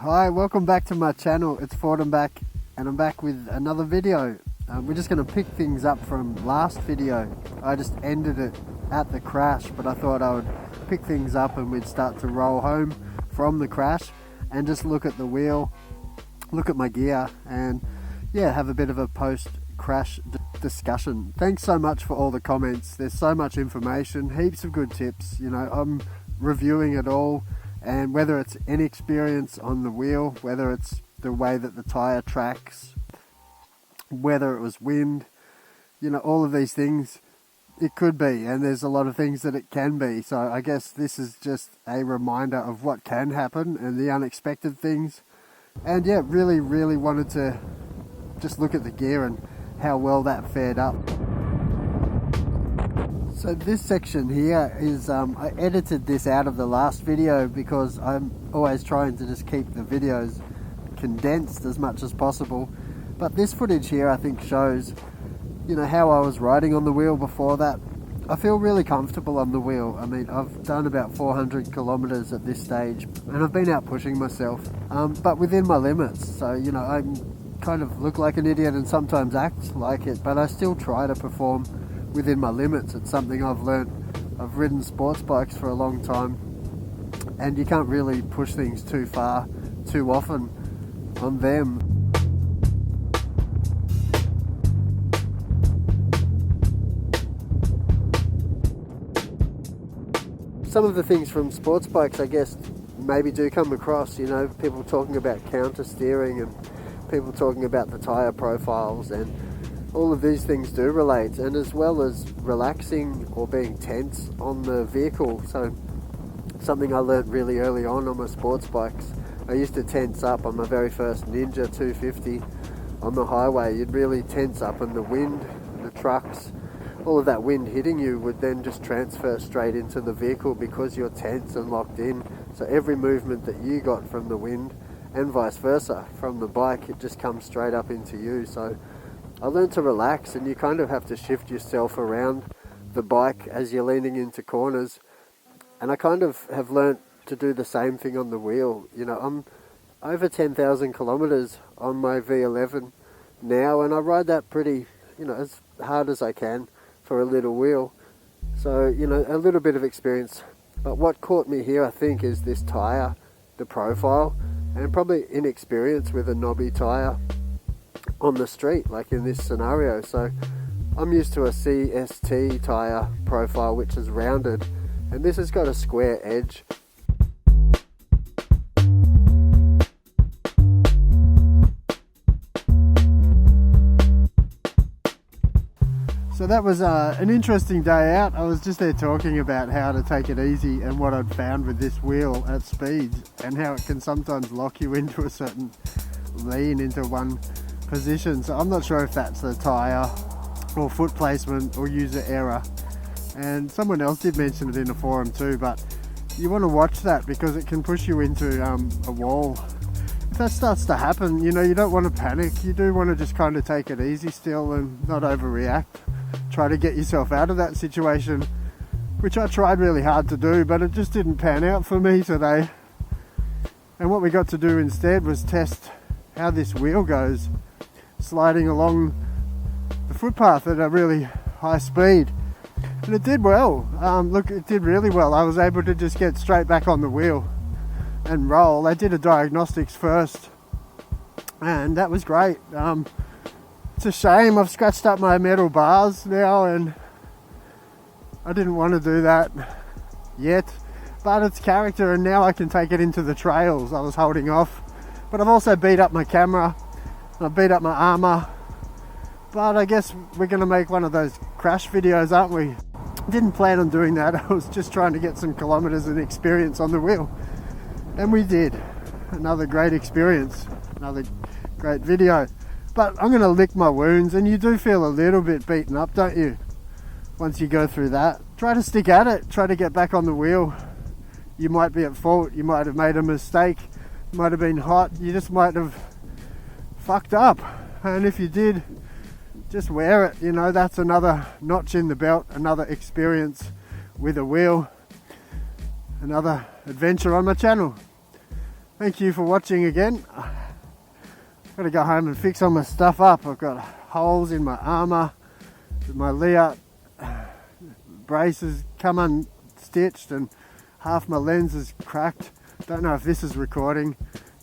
Hi, welcome back to my channel. It's Ford, I'm back, and I'm back with another video. We're just going to pick things up from last video. I just ended it at the crash, but I thought I would pick things up and we'd start to roll home from the crash and just look at the wheel, look at my gear, and yeah, have a bit of a post-crash discussion. Thanks so much for all the comments. There's so much information, heaps of good tips. You know, I'm reviewing it all. And whether it's inexperience on the wheel, whether it's the way that the tyre tracks, whether it was wind, you know, all of these things, it could be. And there's a lot of things that it can be. So I guess this is just a reminder of what can happen and the unexpected things. And yeah, really wanted to just look at the gear and how well that fared up. So this section here is, I edited this out of the last video because I'm always trying to just keep the videos condensed as much as possible. But this footage here I think shows, you know, how I was riding on the wheel before that. I feel really comfortable on the wheel. I mean, I've done about 400 kilometers at this stage and I've been out pushing myself, but within my limits. So, you know, I kind of look like an idiot and sometimes act like it, but I still try to perform within my limits. It's something I've learned. I've ridden sports bikes for a long time and you can't really push things too far too often on them. Some of the things from sports bikes I guess maybe do come across, you know, people talking about counter steering and people talking about the tyre profiles, and all of these things do relate, and as well as relaxing or being tense on the vehicle. So something I learnt really early on my sports bikes, I used to tense up on my very first Ninja 250 on the highway. You'd really tense up, and the wind, the trucks, all of that wind hitting you would then just transfer straight into the vehicle because you're tense and locked in. So every movement that you got from the wind and vice versa from the bike, it just comes straight up into you. So I learned to relax, and you kind of have to shift yourself around the bike as you're leaning into corners. And I kind of have learnt to do the same thing on the wheel. You know, I'm over 10,000 kilometers on my V11 now, and I ride that pretty, you know, as hard as I can for a little wheel. So, you know, a little bit of experience. But what caught me here, I think, is this tyre, the profile, and probably inexperience with a knobby tyre on the street, like in this scenario. So I'm used to a CST tyre profile which is rounded, and this has got a square edge. So that was an interesting day out. I was just there talking about how to take it easy and what I'd found with this wheel at speeds and how it can sometimes lock you into a certain lean into one position. So I'm not sure if that's the tyre or foot placement or user error, and someone else did mention it in a forum too, but you want to watch that because it can push you into a wall. If that starts to happen, you know, you don't want to panic. You do want to just kind of take it easy still and not overreact. Try to get yourself out of that situation, which I tried really hard to do, but it just didn't pan out for me today. And what we got to do instead was test how this wheel goes sliding along the footpath at a really high speed, and it did well. Look, it did really well. I was able to just get straight back on the wheel and roll. I did a diagnostics first and that was great. It's a shame I've scratched up my metal bars now, and I didn't want to do that yet, but it's character, and now I can take it into the trails. I was holding off, but I've also beat up my camera, I've beat up my armor, but I guess we're going to make one of those crash videos, aren't we? Didn't plan on doing that. I was just trying to get some kilometers and experience on the wheel, and we did. Another great experience, another great video. But I'm going to lick my wounds, and you do feel a little bit beaten up, don't you? Once you go through that, try to stick at it, try to get back on the wheel. You might be at fault, you might have made a mistake, you might have been hot, you just might have fucked up. And if you did, just wear it, you know, that's another notch in the belt, another experience with a wheel, another adventure on my channel. Thank you for watching again. I've got to go home and fix all my stuff up. I've got holes in my armour, my Leah braces come unstitched and half my lens is cracked. Don't know if this is recording.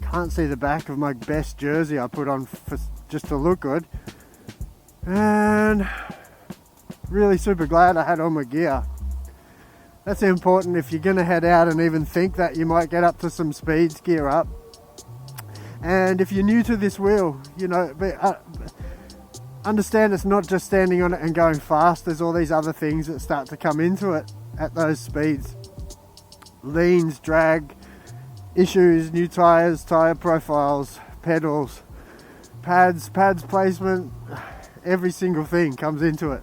Can't see the back of my best jersey I put on for, just to look good. And really super glad I had all my gear. That's important if you're going to head out and even think that you might get up to some speeds, gear up. And if you're new to this wheel, you know, understand it's not just standing on it and going fast. There's all these other things that start to come into it at those speeds. Leans, drag, issues, new tyres, tyre profiles, pedals, pads placement, every single thing comes into it.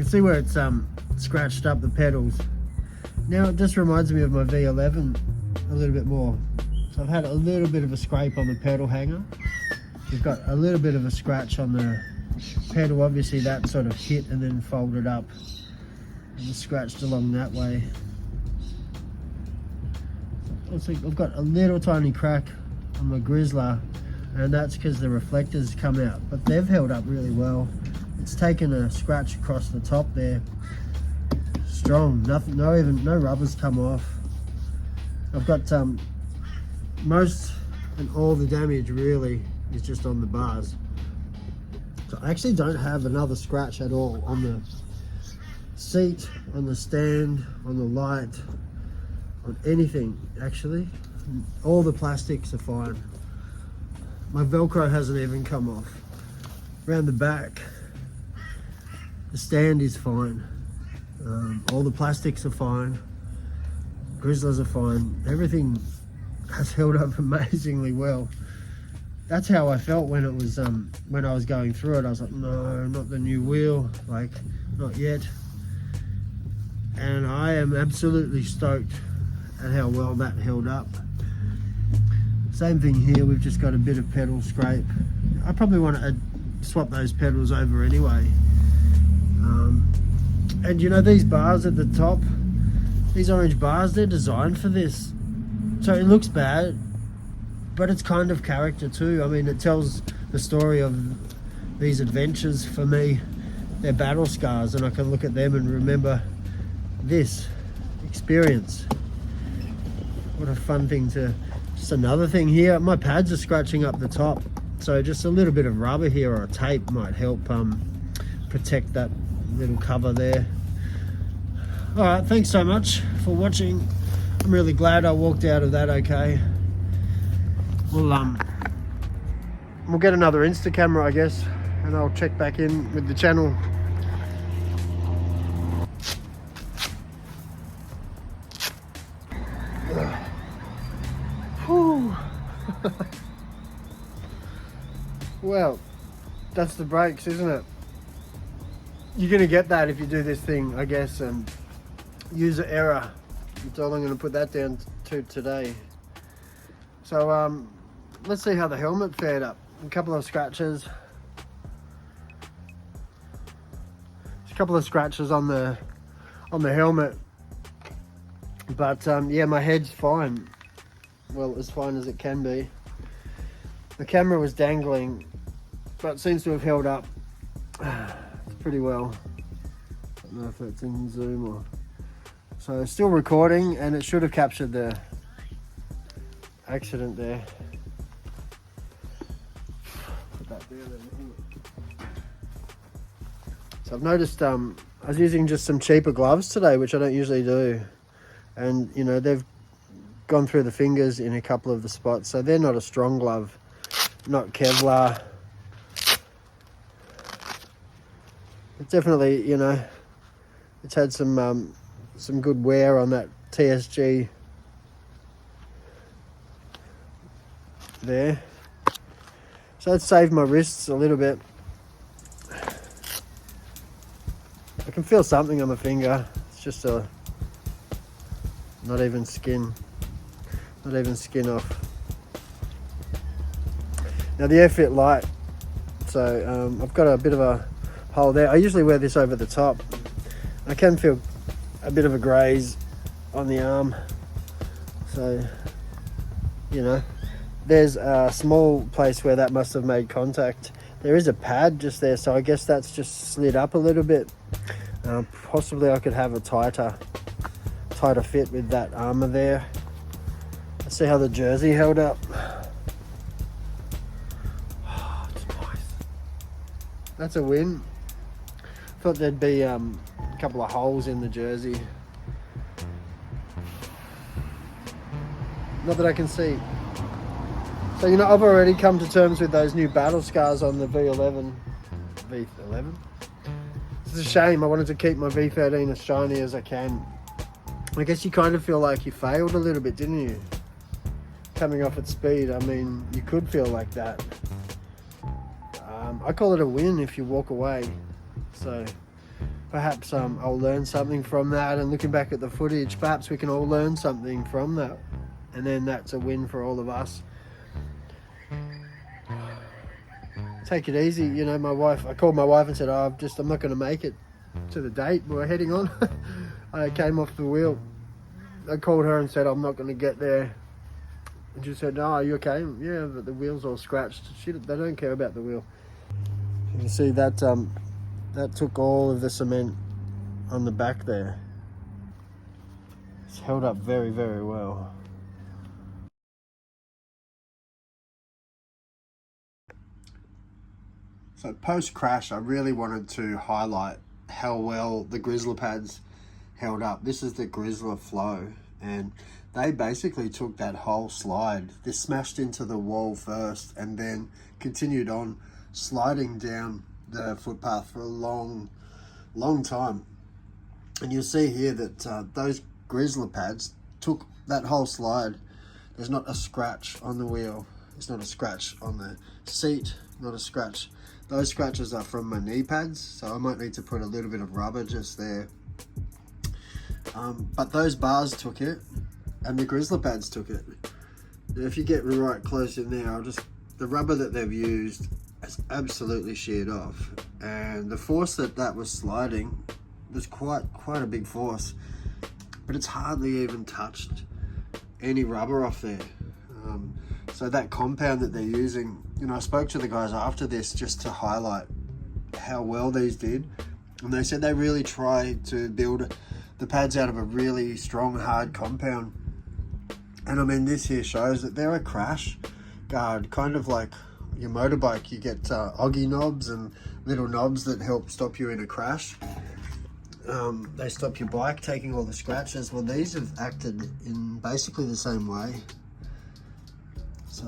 See where it's scratched up the pedals. Now it just reminds me of my V11 a little bit more. So I've had a little bit of a scrape on the pedal hanger. We've got a little bit of a scratch on the pedal. Obviously that sort of hit and then folded up and scratched along that way. Also, I've got a little tiny crack on my Grizzla, and that's because the reflectors come out, but they've held up really well. It's taken a scratch across the top there. Strong, nothing, no rubbers come off. I've got most and all the damage really is just on the bars. So I actually don't have another scratch at all on the seat, on the stand, on the light, on anything actually. All the plastics are fine. My Velcro hasn't even come off. Around the back, the stand is fine. All the plastics are fine. Grizzlas are fine. Everything has held up amazingly well. That's how I felt when it was when I was going through it. I was like, no, not the new wheel, like not yet. And I am absolutely stoked at how well that held up. Same thing here, we've just got a bit of pedal scrape. I probably want to swap those pedals over anyway. And you know, these bars at the top, these orange bars, they're designed for this. So it looks bad, but it's kind of character too. I mean, it tells the story of these adventures for me. They're battle scars, and I can look at them and remember this experience. What a fun thing to... Just another thing here, my pads are scratching up the top, so just a little bit of rubber here or a tape might help protect that little cover there. All right, thanks so much for watching. I'm really glad I walked out of that okay. We'll get another Insta camera, I guess, and I'll check back in with the channel. Whew. Well, that's the brakes, isn't it? You're gonna get that if you do this thing, I guess, and user error. That's all I'm gonna put that down to today. So let's see how the helmet fared up. A couple of scratches. A couple of scratches on the helmet, but yeah, my head's fine. Well, as fine as it can be. The camera was dangling, but it seems to have held up pretty well. I don't know if it's in zoom or... So it's still recording, and it should have captured the accident there. Put that there then. So I've noticed I was using just some cheaper gloves today, which I don't usually do. And you know, they've gone through the fingers in a couple of the spots, so they're not a strong glove, not Kevlar. It's definitely, you know, it's had some good wear on that TSG there. So it's saved my wrists a little bit. I can feel something on my finger. It's just not even skin off. Now the AirFit light, so I've got a bit of a hole there. I usually wear this over the top. I can feel a bit of a graze on the arm, so you know, there's a small place where that must have made contact. There is a pad just there, so I guess that's just slid up a little bit. Possibly I could have a tighter fit with that armor there. Let's see how the jersey held up. Oh, it's nice. That's a win. Thought there'd be a couple of holes in the jersey. Not that I can see. So, you know, I've already come to terms with those new battle scars on the V11. It's a shame. I wanted to keep my V13 as shiny as I can. I guess you kind of feel like you failed a little bit, didn't you? Coming off at speed, I mean, you could feel like that. I call it a win if you walk away. So perhaps I'll learn something from that, and looking back at the footage, perhaps we can all learn something from that, and then that's a win for all of us. Take it easy, you know. I called my wife and said, I'm not going to make it to the date we're heading on. I came off the wheel. I called her and said, I'm not going to get there. And she said, no, are you okay? Yeah, but the wheel's all scratched. They don't care about the wheel. You can see that that took all of the cement on the back there. It's held up very, very well. So post-crash, I really wanted to highlight how well the Grizzla pads held up. This is the Grizzla Flow, and they basically took that whole slide. They smashed into the wall first and then continued on sliding down the footpath for a long time. And you'll see here that those Grizzla pads took that whole slide. There's not a scratch on the wheel. There's not a scratch on the seat, not a scratch. Those scratches are from my knee pads, so I might need to put a little bit of rubber just there. But those bars took it, and the Grizzla pads took it. Now, if you get right close in there, the rubber that they've used has absolutely sheared off, and the force that was sliding was quite a big force, but it's hardly even touched any rubber off there. So that compound that they're using, you know, I spoke to the guys after this just to highlight how well these did, and they said they really tried to build the pads out of a really strong, hard compound. And I mean, this here shows that they're a crash guard, kind of like your motorbike. You get oggy knobs and little knobs that help stop you in a crash. They stop your bike taking all the scratches. Well, these have acted in basically the same way. So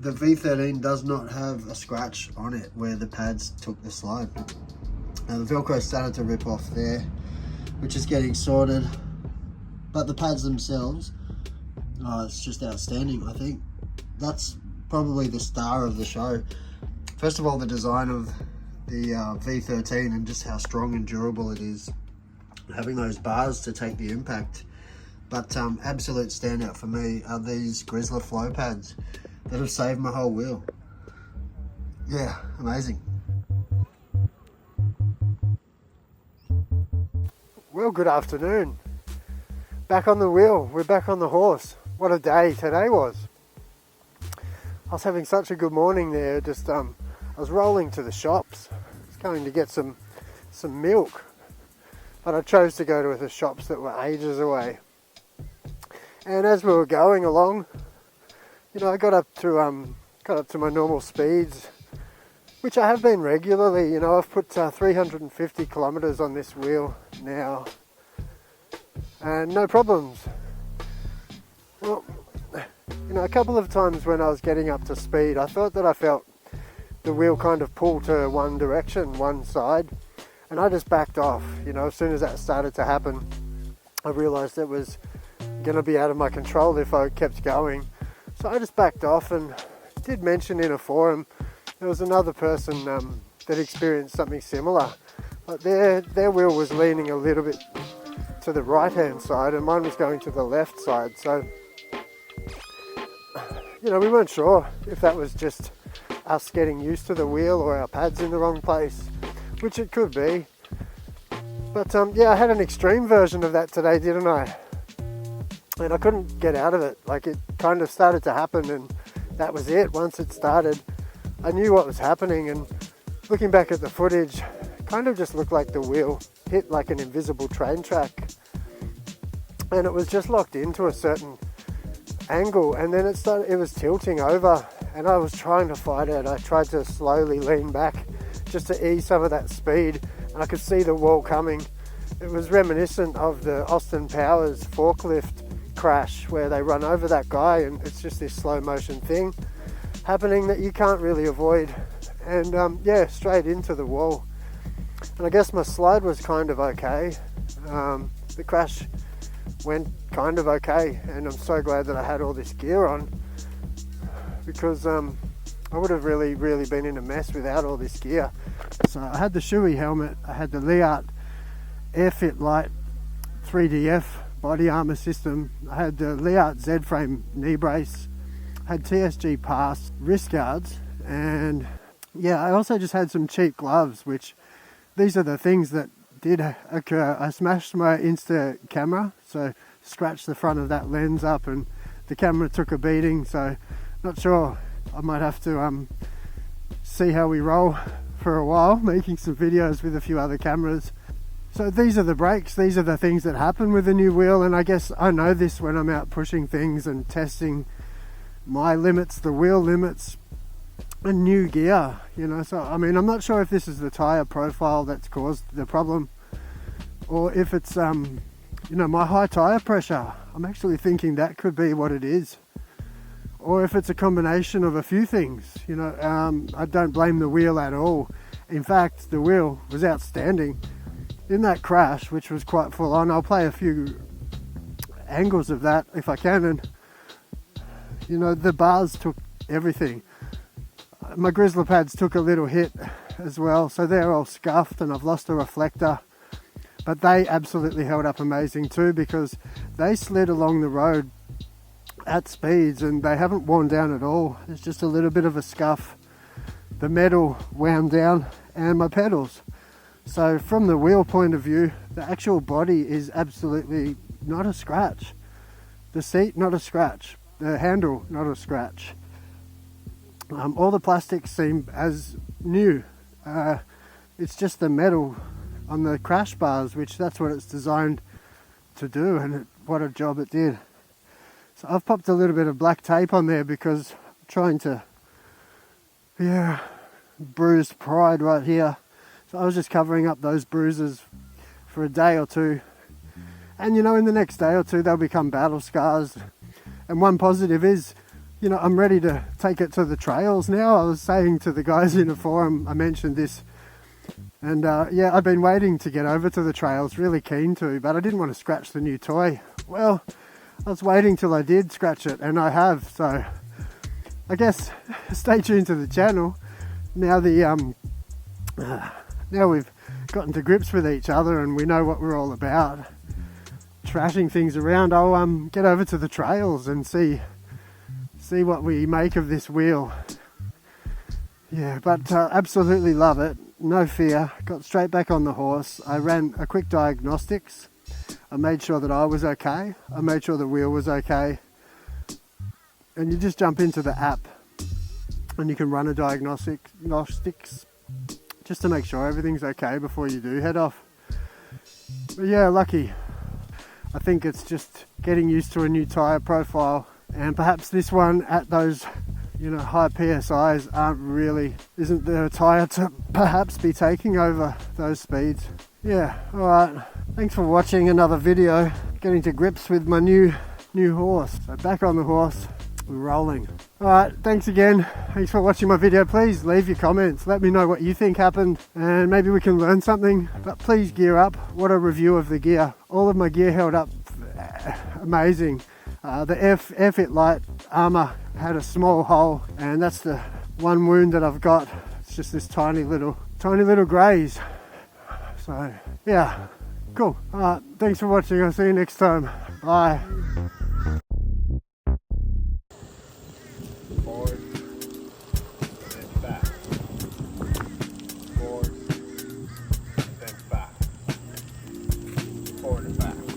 the V13 does not have a scratch on it where the pads took the slide. Now the Velcro started to rip off there, which is getting sorted, but the pads themselves, it's just outstanding. I think that's probably the star of the show. First of all, the design of the V13 and just how strong and durable it is, having those bars to take the impact. But absolute standout for me are these Grizzla Flow pads that have saved my whole wheel. Yeah, amazing. Well, good afternoon. Back on the wheel, we're back on the horse. What a day today was. I was having such a good morning there. Just I was rolling to the shops. I was going to get some milk, but I chose to go to the shops that were ages away. And as we were going along, you know, I got up to my normal speeds, which I have been regularly. You know, I've put 350 kilometers on this wheel now, and no problems. Well, you know, a couple of times when I was getting up to speed, I thought that I felt the wheel kind of pull to one direction, one side, and I just backed off. You know, as soon as that started to happen, I realized it was going to be out of my control if I kept going. So I just backed off, and did mention in a forum there was another person that experienced something similar, but their wheel was leaning a little bit to the right hand side and mine was going to the left side. So, you know, we weren't sure if that was just us getting used to the wheel or our pads in the wrong place, which it could be. But yeah, I had an extreme version of that today, didn't I? And I couldn't get out of it. Like, it kind of started to happen, and that was it. Once it started, I knew what was happening, and looking back at the footage, it kind of just looked like the wheel hit like an invisible train track, and it was just locked into a certain angle, and then it was tilting over, and I was trying to fight it. I tried to slowly lean back just to ease some of that speed, and I could see the wall coming. It was reminiscent of the Austin Powers forklift crash where they run over that guy, and it's just this slow motion thing happening that you can't really avoid, and yeah, straight into the wall. And I guess my slide was kind of okay. The crash went kind of okay, and I'm so glad that I had all this gear on, because I would have really been in a mess without all this gear. So I had the Shoei helmet, I had the Leart Airfit Light 3DF body armor system, I had the Leart Z-frame knee brace, I had TSG Pass wrist guards, and yeah, I also just had some cheap gloves, which these are the things that did occur. I smashed my Insta camera, so scratched the front of that lens up, and the camera took a beating, so not sure, I might have to see how we roll for a while, making some videos with a few other cameras. So these are the brakes, these are the things that happen with the new wheel, and I guess I know this when I'm out pushing things and testing my limits, the wheel limits, and new gear, you know. So I mean, I'm not sure if this is the tyre profile that's caused the problem, or if it's you know, my high tyre pressure. I'm actually thinking that could be what it is, or if it's a combination of a few things, you know. I don't blame the wheel at all. In fact, the wheel was outstanding in that crash, which was quite full on. I'll play a few angles of that if I can, and you know, the bars took everything. My Grizzla pads took a little hit as well, so they're all scuffed, and I've lost a reflector, but they absolutely held up amazing too, because they slid along the road at speeds and they haven't worn down at all. There's just a little bit of a scuff. The metal wound down, and my pedals. So from the wheel point of view, the actual body is absolutely not a scratch. The seat, not a scratch. The handle, not a scratch. All the plastics seem as new. It's just the metal on the crash bars, which that's what it's designed to do, and what a job it did. So I've popped a little bit of black tape on there because I'm trying to, yeah, bruised pride right here. So I was just covering up those bruises for a day or two. And you know, in the next day or two, they'll become battle scars. And one positive is, you know, I'm ready to take it to the trails now. I was saying to the guys in a forum, I mentioned this. And yeah, I've been waiting to get over to the trails, really keen to, but I didn't want to scratch the new toy. Well, I was waiting till I did scratch it, and I have. So I guess stay tuned to the channel. Now now we've gotten to grips with each other and we know what we're all about, trashing things around, I'll get over to the trails and see what we make of this wheel. Yeah, but absolutely love it, no fear. Got straight back on the horse. I ran a quick diagnostics. I made sure that I was okay. I made sure the wheel was okay. And you just jump into the app and you can run a diagnostics just to make sure everything's okay before you do head off. But yeah, lucky. I think it's just getting used to a new tyre profile, and perhaps this one at those, you know, high PSIs isn't the tyre to perhaps be taking over those speeds. Yeah, alright, thanks for watching another video, getting to grips with my new horse. So back on the horse, we're rolling. Alright, thanks again, thanks for watching my video. Please leave your comments, let me know what you think happened, and maybe we can learn something. But please gear up. What a review of the gear. All of my gear held up amazing. The Airfit Light armour had a small hole, and that's the one wound that I've got. It's just this tiny little graze. So yeah, cool. Alright, thanks for watching. I'll see you next time. Bye. Forward, then back. Forward, then back. Forward and back.